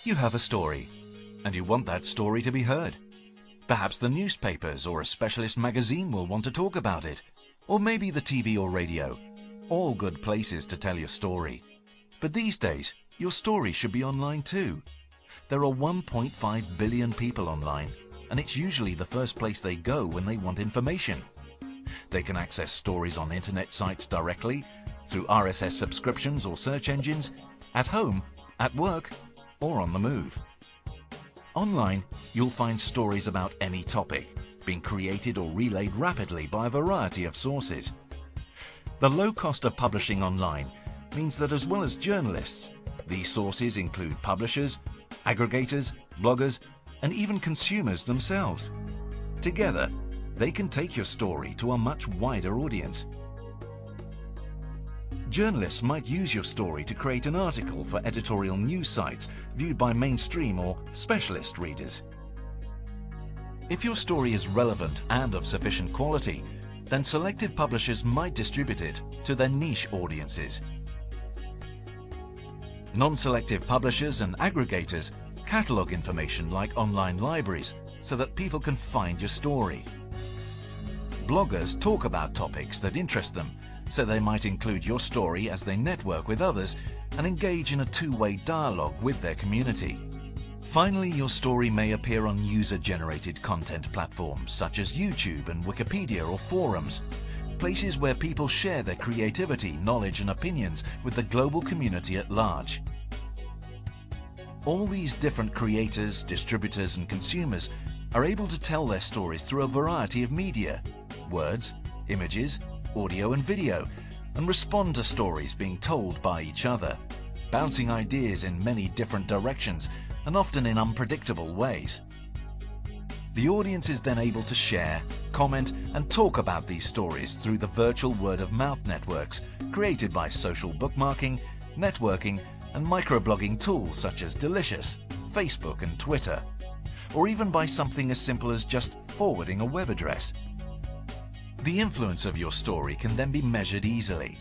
You have a story, and you want that story to be heard. Perhaps the newspapers or a specialist magazine will want to talk about it, or maybe the TV or radio. All good places to tell your story. But these days, your story should be online too. There are 1.5 billion people online, and it's usually the first place they go when they want information. They can access stories on internet sites directly, through RSS subscriptions or search engines, at home, at work, or on the move. Online, you'll find stories about any topic, being created or relayed rapidly by a variety of sources. The low cost of publishing online means that as well as journalists, these sources include publishers, aggregators, bloggers, and even consumers themselves. Together, they can take your story to a much wider audience. Journalists might use your story to create an article for editorial news sites viewed by mainstream or specialist readers. If your story is relevant and of sufficient quality, then selective publishers might distribute it to their niche audiences. Non-selective publishers and aggregators catalog information like online libraries so that people can find your story. Bloggers talk about topics that interest them, so they might include your story as they network with others and engage in a two-way dialogue with their community. Finally, your story may appear on user-generated content platforms such as YouTube and Wikipedia or forums, places where people share their creativity, knowledge and opinions with the global community at large. All these different creators, distributors and consumers are able to tell their stories through a variety of media, words, images, audio and video, and respond to stories being told by each other, bouncing ideas in many different directions and often in unpredictable ways. The audience is then able to share, comment and talk about these stories through the virtual word-of-mouth networks created by social bookmarking, networking and microblogging tools such as Delicious, Facebook and Twitter, or even by something as simple as just forwarding a web address. The influence of your story can then be measured easily.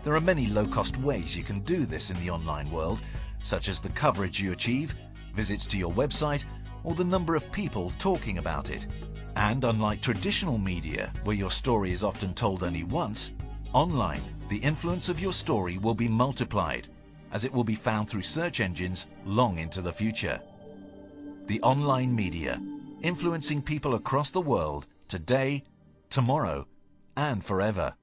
There are many low-cost ways you can do this in the online world, such as the coverage you achieve, visits to your website, or the number of people talking about it. And unlike traditional media, where your story is often told only once, online, the influence of your story will be multiplied, as it will be found through search engines long into the future. The online media, influencing people across the world, today, tomorrow, and forever.